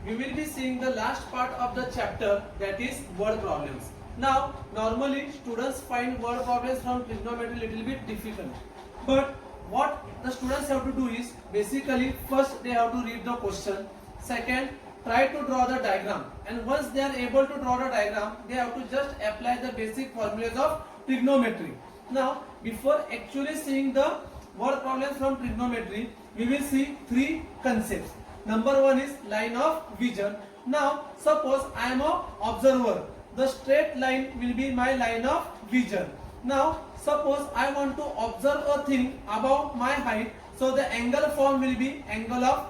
we will be seeing the last part of the chapter, that is word problems. Now, normally students find word problems from trigonometry little bit difficult. But what the students have to do is, basically first they have to read the question. Second, try to draw the diagram. And once they are able to draw the diagram, they have to just apply the basic formulas of trigonometry. Now, before actually seeing the word problems from trigonometry, we will see three concepts. Number one is line of vision. Now, suppose I am a observer. The straight line will be my line of vision. Now, suppose I want to observe a thing above my height. So, the angle formed will be angle of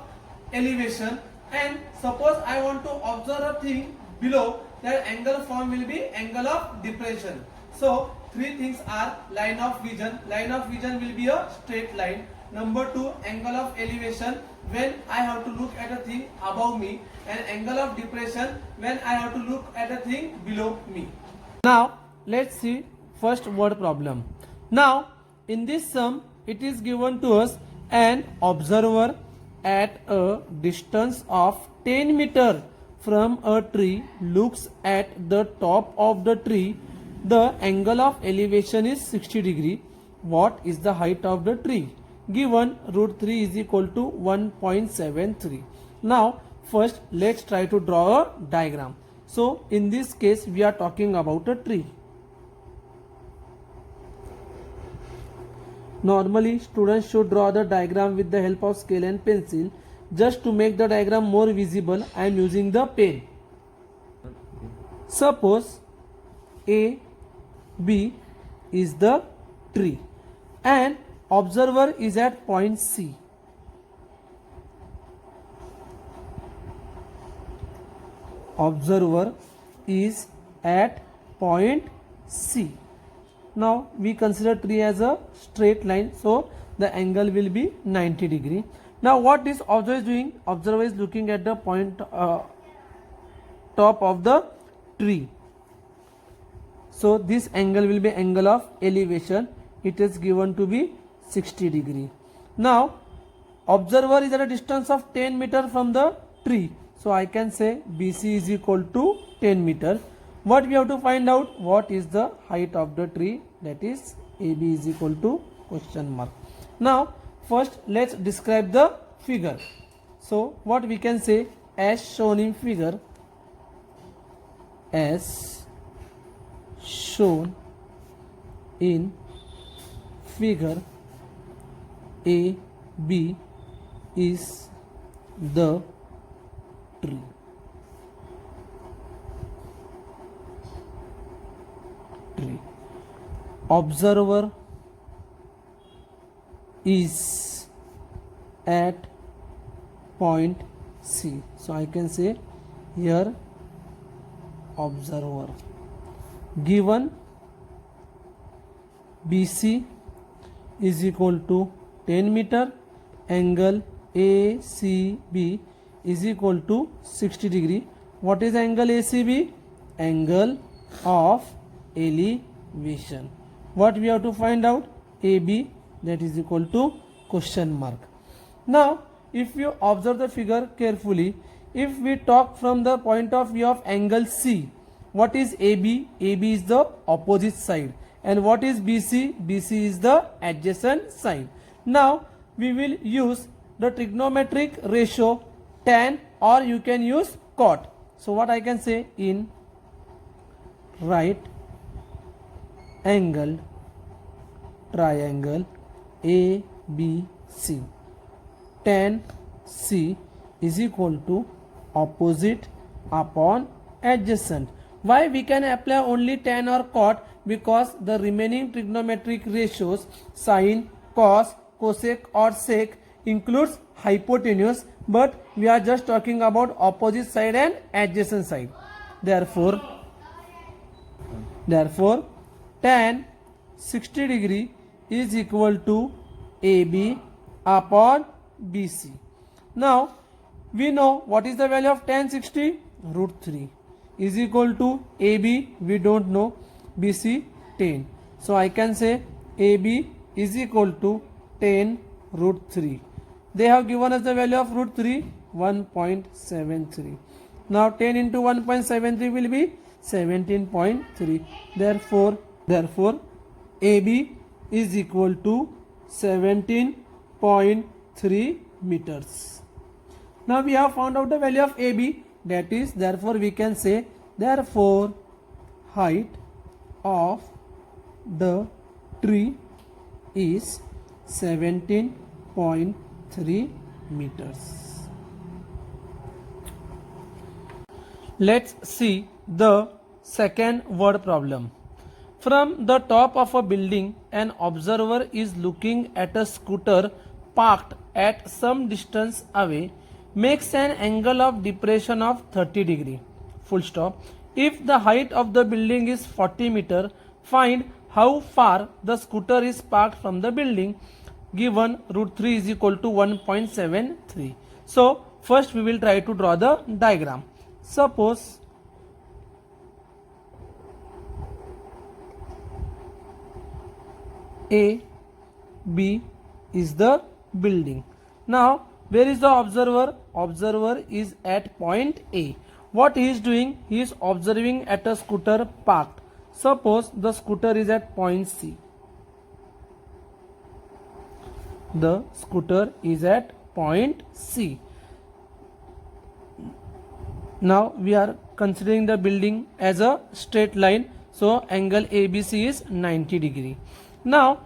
elevation. And suppose I want to observe a thing below, that angle formed will be angle of depression. So, three things are line of vision. Line of vision will be a straight line. Number two, angle of elevation, when I have to look at a thing above me, and angle of depression when I have to look at a thing below me. Now let's see first word problem. Now in this sum it is given to us, an observer at a distance of 10 meter from a tree looks at the top of the tree. The angle of elevation is 60 degree. What is the height of the tree? Given root 3 is equal to 1.73. Now first let's try to draw a diagram. So in this case we are talking about a tree. Normally students should draw the diagram with the help of scale and pencil. Just to make the diagram more visible, I am using the pen. Suppose A, B is the tree and observer is at point C. Observer is at point C. Now we consider tree as a straight line, so the angle will be 90 degree. Now what this observer is doing? Observer is looking at the point top of the tree. So this angle will be angle of elevation. It is given to be 60 degree. Now observer is at a distance of 10 meter from the tree. So I can say BC is equal to 10 meter. What we have to find out? What is the height of the tree? That is AB is equal to question mark. Now first let's describe the figure. So what we can say, as shown in figure, as shown in figure, AB is the tree. Observer is at point C. So I can say here observer. Given BC is equal to 10 meter, angle ACB is equal to 60 degree. What is angle ACB? Angle of elevation. What we have to find out? AB, that is equal to question mark. Now if you observe the figure carefully, if we talk from the point of view of angle C, what is AB? AB is the opposite side. And what is BC? BC is the adjacent side. Now we will use the trigonometric ratio tan, or you can use cot. So what I can say, in right angle triangle ABC, tan C is equal to opposite upon adjacent. Why we can apply only tan or cot? Because the remaining trigonometric ratios, sine, cos, cosec or sec, includes hypotenuse, but we are just talking about opposite side and adjacent side. Therefore tan 60 degree is equal to AB upon BC. Now we know what is the value of tan 60? Root 3 is equal to AB, we don't know, BC 10. So I can say AB is equal to 10 root 3. They have given us the value of root 3, 1.73. Now 10 into 1.73 will be 17.3. Therefore AB is equal to 17.3 meters. Now we have found out the value of AB, that is, therefore we can say, therefore height of the tree is 17.3 meters. Let's see the second word problem. From the top of a building, an observer is looking at a scooter parked at some distance away, makes an angle of depression of 30 degree. Full stop. If the height of the building is 40 meter, find how far the scooter is parked from the building. Given root 3 is equal to 1.73. So first we will try to draw the diagram. Suppose A, B is the building. Now where is the observer? Observer is at point A. What he is doing? He is observing at a scooter parked. Suppose the scooter is at point C. The scooter is at point C. Now we are considering the building as a straight line, so angle ABC is 90 degree. Now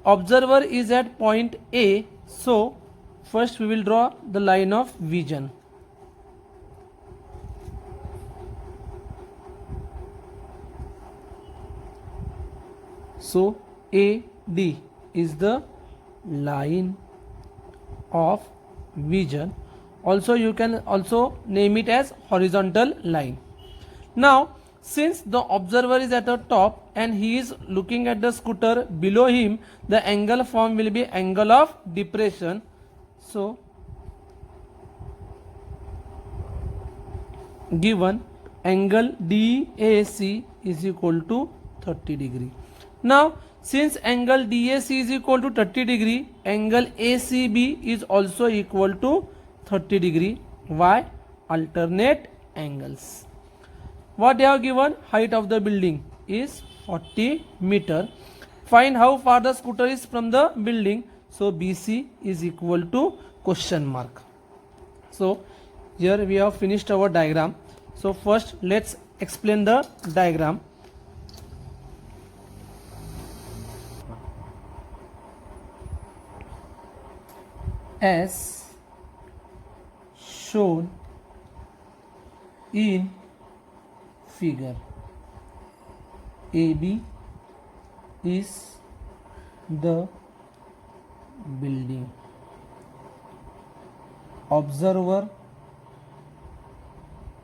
observer is at point A, so first we will draw the line of vision. So AD is the line of vision. Also you can also name it as horizontal line. Now since the observer is at the top and he is looking at the scooter below him, the angle formed will be angle of depression. So given angle DAC is equal to 30 degree. Now since angle DAC is equal to 30 degree, angle ACB is also equal to 30 degree. Why? Alternate angles. What they have given? Height of the building is 40 meter. Find how far the scooter is from the building. So BC is equal to question mark. So here we have finished our diagram. So first let's explain the diagram. As shown in figure, AB is the building. Observer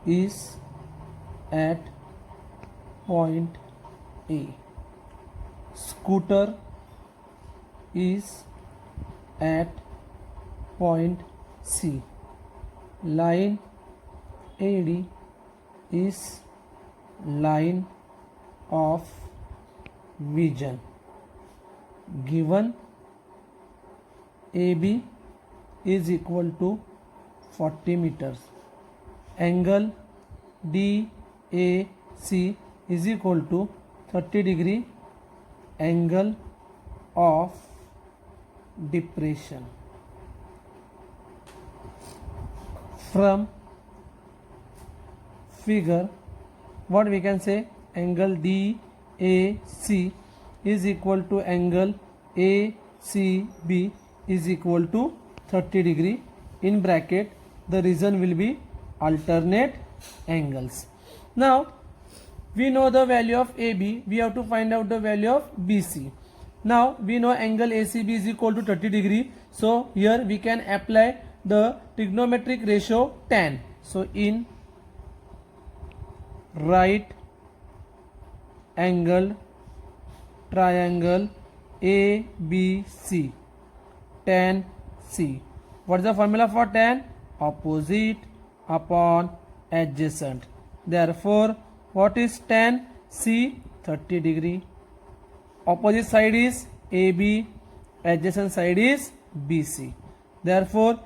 is at point A. Scooter is at point C. Line AD is line of vision. Given AB is equal to 40 meters. Angle DAC is equal to 30 degree angle of depression. From figure, what we can say? Angle DAC is equal to angle ACB is equal to 30 degree. In bracket, the reason will be alternate angles. Now we know the value of AB, we have to find out the value of BC. Now we know angle ACB is equal to 30 degree, so here we can apply the trigonometric ratio tan. So in right angle triangle ABC, tan C. What is the formula for tan? Opposite upon adjacent. Therefore, what is tan C? 30 degree. Opposite side is AB, adjacent side is BC. Therefore,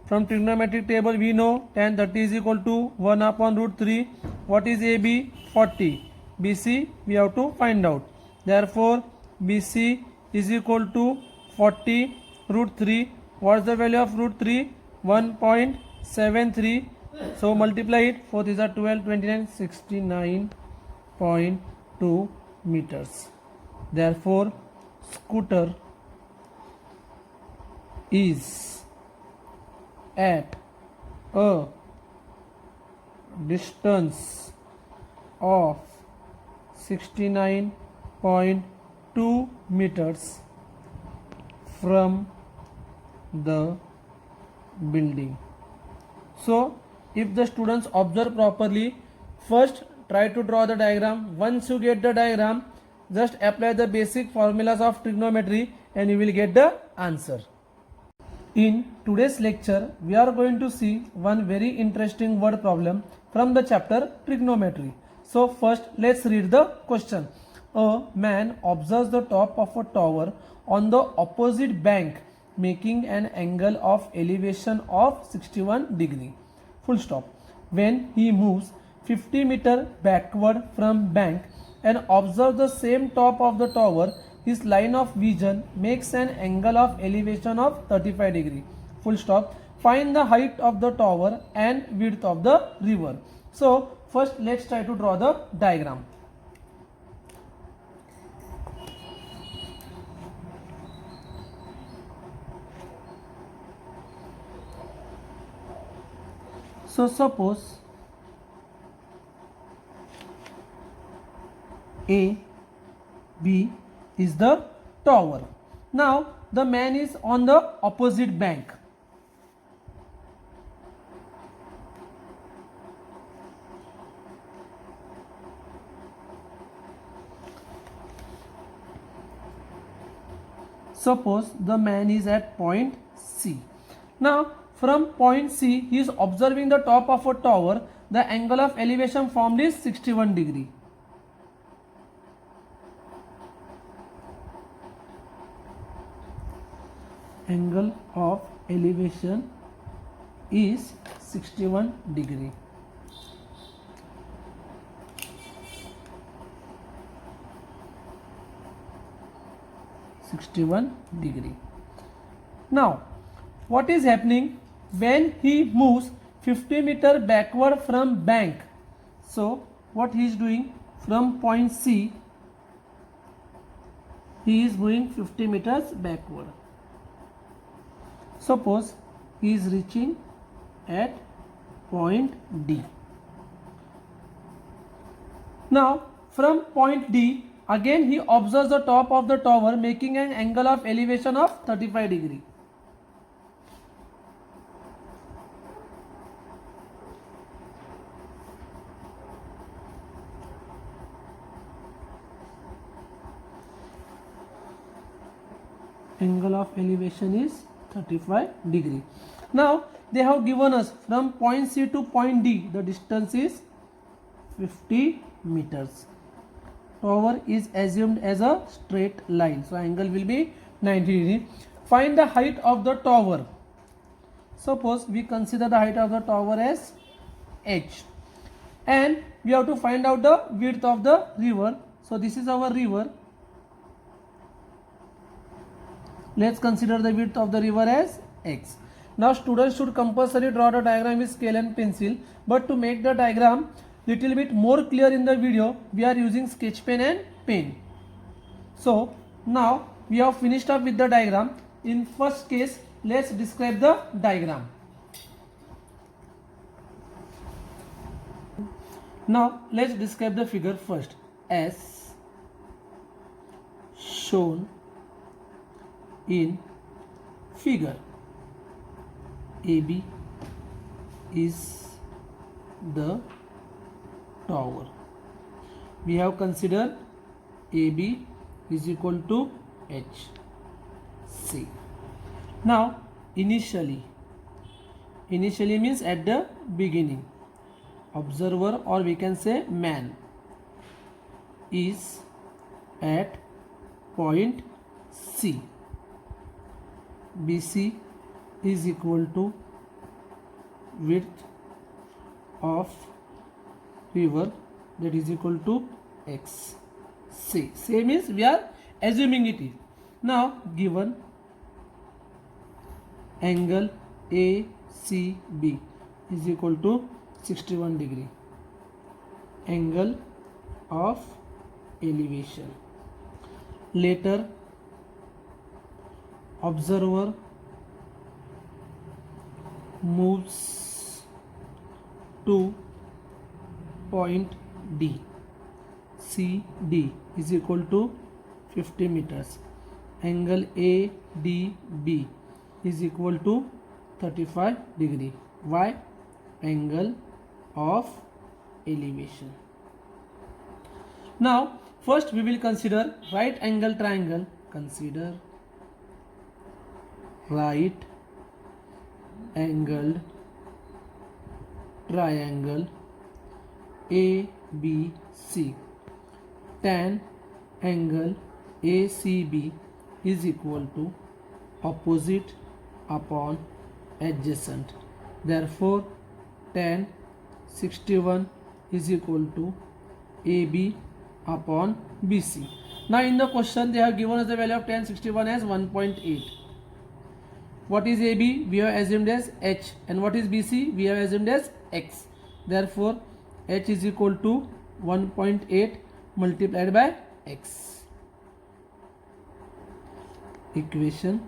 From trigonometric table we know tan 30 is equal to 1 upon root 3. What is AB? 40. BC we have to find out. Therefore BC is equal to 40 root 3. What is the value of root 3? 1.73. So multiply it. 4 is 12, 29, 69.2 meters. Therefore scooter is at a distance of 69.2 meters from the building. So if the students observe properly, first try to draw the diagram. Once you get the diagram, just apply the basic formulas of trigonometry and you will get the answer. In today's lecture, we are going to see one very interesting word problem from the chapter trigonometry. So first let's read the question. A man observes the top of a tower on the opposite bank making an angle of elevation of 61 degree. Full stop. When he moves 50 meter backward from bank and observes the same top of the tower, his line of vision makes an angle of elevation of 35 degree. Full stop. Find the height of the tower and width of the river. So first let's try to draw the diagram. So suppose A, B is the tower. Now the man is on the opposite bank. Suppose the man is at point C. Now from point C he is observing the top of a tower. The angle of elevation formed is 61 degree. Angle of elevation is 61 degree. Now what is happening when he moves 50 meter backward from bank? So what he is doing, from point C he is moving 50 meters backward. Suppose he is reaching at point D. Now from point D again he observes the top of the tower making an angle of elevation of 35 degree. Angle of elevation is 35 degree. Now they have given us from point C to point D the distance is 50 meters. Tower is assumed as a straight line, so angle will be 90 degree. Find the height of the tower. Suppose we consider the height of the tower as h, and we have to find out the width of the river. So this is our river. Let's consider the width of the river as x. Now students should compulsory draw the diagram with scale and pencil, but to make the diagram little bit more clear in the video, we are using sketch pen and pen. So now we have finished up with the diagram. In first case, let's describe the diagram. Now let's describe the figure first. As shown in figure, AB is the tower. We have considered AB is equal to HC. Now initially means at the beginning, observer, or we can say man, is at point C. BC is equal to width of river, that is equal to x. Same is we are assuming it is. Now given angle ACB is equal to 61 degree, angle of elevation. Later observer moves to point D. CD is equal to 50 meters. Angle ADB is equal to 35 degree. Why? Angle of elevation. Now first we will consider right angle triangle. Consider right angled triangle ABC. Tan angle ACB is equal to opposite upon adjacent. Therefore tan 61 is equal to AB upon BC. Now in the question they have given us the value of tan 61 as 1.8. What is AB? We have assumed as H, and what is BC? We have assumed as X. Therefore H is equal to 1.8 multiplied by X. Equation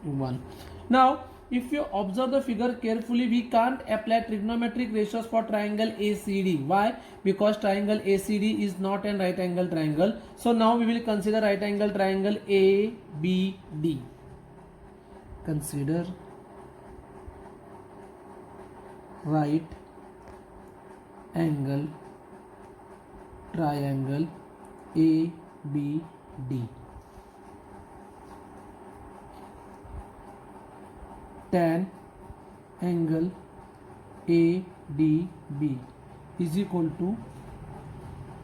1. Now if you observe the figure carefully, we can't apply trigonometric ratios for triangle ACD. Why? Because triangle ACD is not a right angle triangle. So now we will consider right angle triangle ABD. Consider right angle triangle ABD. Tan angle ADB is equal to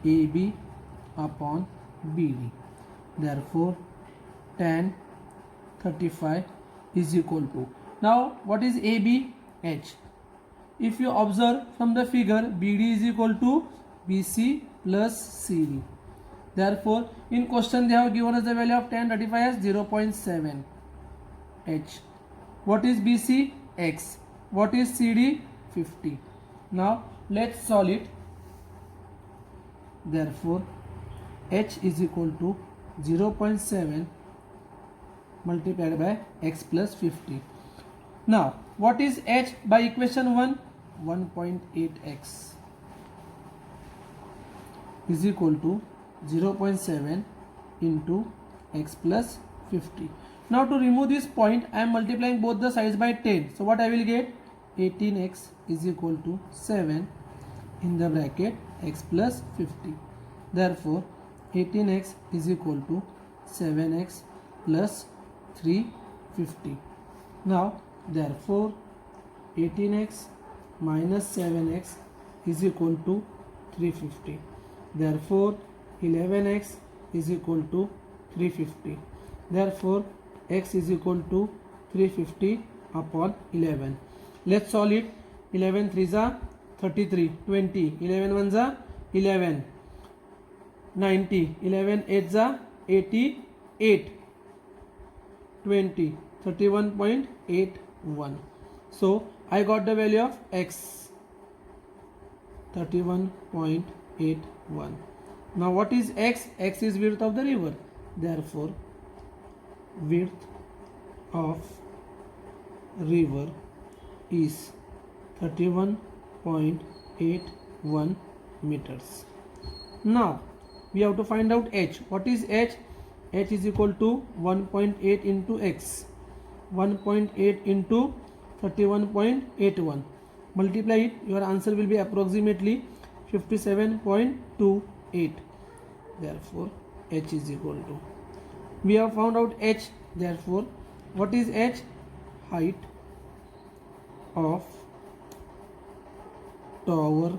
AB upon BD. Therefore tan 35 is equal to, now what is AB? H. If you observe from the figure, BD is equal to BC plus CD. Therefore in question they have given us the value of tan 35 as 0.7 H. What is BC? X. What is CD? 50. Now let's solve it. Therefore H is equal to 0.7 multiplied by X plus 50. Now what is H by equation 1? 1.8x is equal to 0.7 into X plus 50. Now to remove this point, I am multiplying both the sides by 10. So what I will get? 18x is equal to 7 in the bracket x plus 50. Therefore 18x is equal to 7x plus 350. Now therefore 18x minus 7x is equal to 350. Therefore 11x is equal to 350. Therefore x is equal to 350 upon 11. Let's solve it. 11 3s are 33, 20, 11 1s are 11, 90, 11 8s are 88, 20, 31.81. So I got the value of x, 31.81. Now what is x? X is width of the river. Therefore width of river is 31.81 meters. Now we have to find out h. What is h? H is equal to 1.8 into x. 1.8 into 31.81. Multiply it, your answer will be approximately 57.28. Therefore h is equal to, we have found out h. Therefore what is h? Height of tower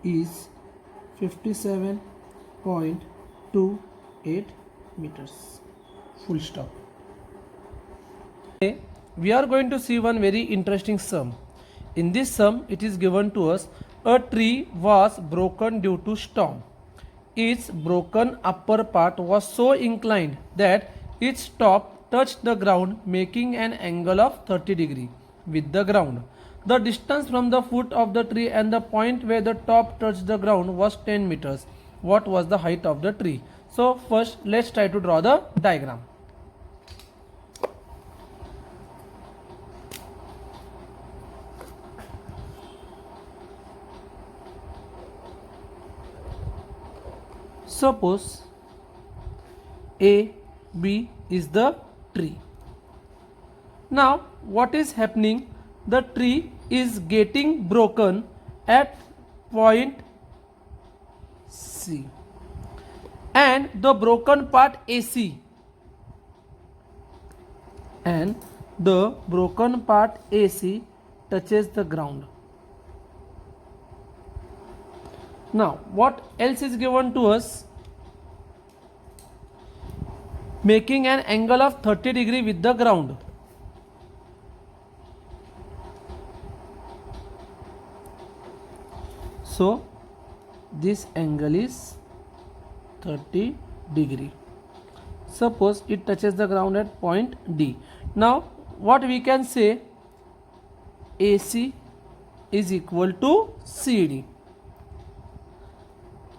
is 57.28 meters. Full stop. Okay, we are going to see one very interesting sum. In this sum, it is given to us a tree was broken due to storm. Its broken upper part was so inclined that its top touched the ground, making an angle of 30 degree with the ground. The distance from the foot of the tree and the point where the top touched the ground was 10 meters. What was the height of the tree? So first let's try to draw the diagram. Suppose A, B is the tree. Now what is happening? The tree is getting broken at point C, and the broken part AC, and the broken part AC touches the ground. Now what else is given to us? Making an angle of 30 degree with the ground. So this angle is 30 degree. Suppose it touches the ground at point D. Now what we can say, AC is equal to CD.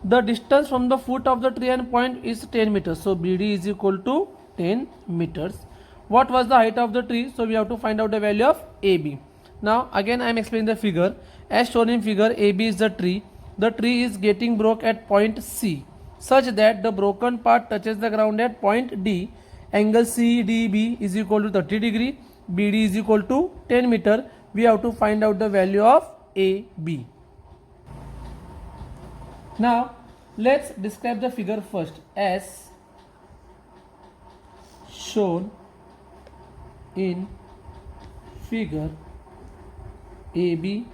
The distance from the foot of the tree and point is 10 meters. So BD is equal to 10 meters. What was the height of the tree? So we have to find out the value of AB. Now again I am explaining the figure. As shown in figure, AB is the tree. The tree is getting broke at point C such that the broken part touches the ground at point D. Angle CDB is equal to 30 degree. BD is equal to 10 meter. We have to find out the value of AB. Now let's describe the figure first. As shown in figure, AB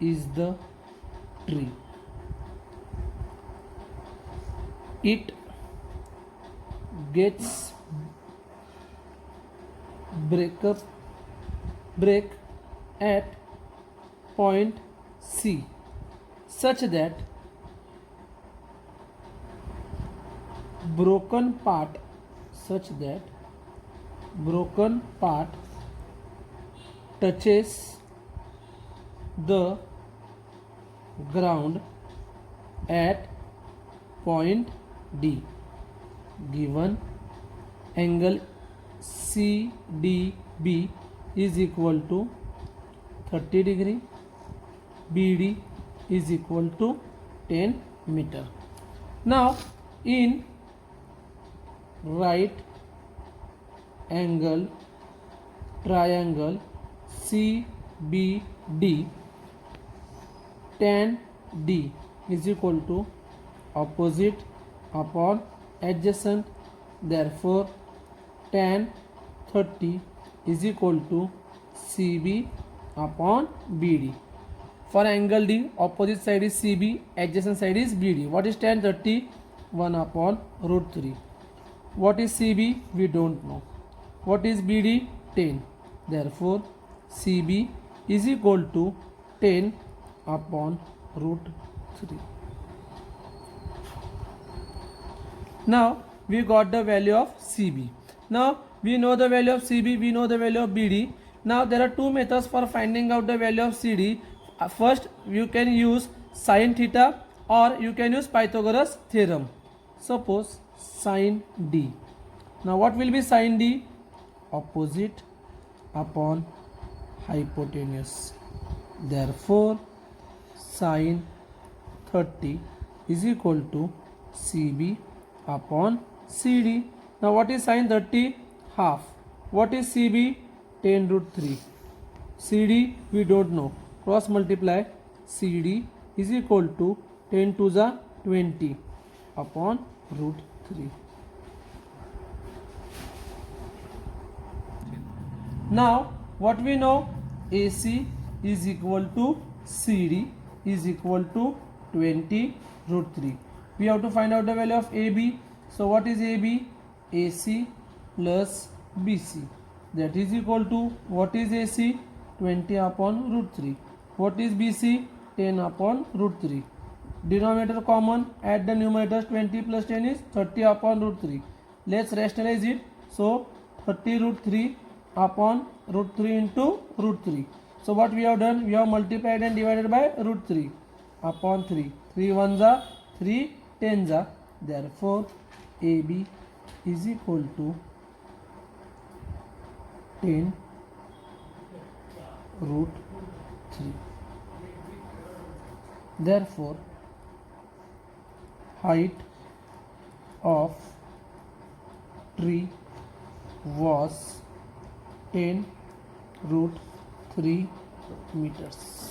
is the tree. It gets break at point C such that broken part touches the ground at point D. Given angle CDB is equal to 30 degree, BD is equal to 10 meter. Now in right angle triangle CBD, tan D is equal to opposite upon adjacent. Therefore tan 30 is equal to CB upon BD. For angle D, opposite side is CB, adjacent side is BD. What is tan 30? 1 upon root 3. What is CB? We don't know. What is BD? 10. Therefore CB is equal to 10 upon root 3. Now we got the value of CB. Now we know the value of CB, we know the value of BD. Now there are two methods for finding out the value of CD. First, you can use sin theta or you can use Pythagoras theorem. Suppose sin D. Now what will be sin D? Opposite upon hypotenuse. Therefore sin 30 is equal to CB upon CD. Now what is sin 30? Half. What is CB? 10 root 3. CD we don't know. Cross multiply. CD is equal to 10 to the 20 upon root 3. Now what we know, AC is equal to CD is equal to 20 root 3. We have to find out the value of AB. So what is AB? AC plus BC. That is equal to, what is AC? 20 upon root 3. What is BC? 10 upon root 3. Denominator common, add the numerators. 20 plus 10 is 30 upon root 3. Let's rationalize it. So 30 root 3 upon root 3 into root 3. So what we have done? We have multiplied and divided by root 3 upon 3. 3 ones are 3 tens are. Therefore AB is equal to 10 root 3. Therefore height of tree was 10 root 3 meters.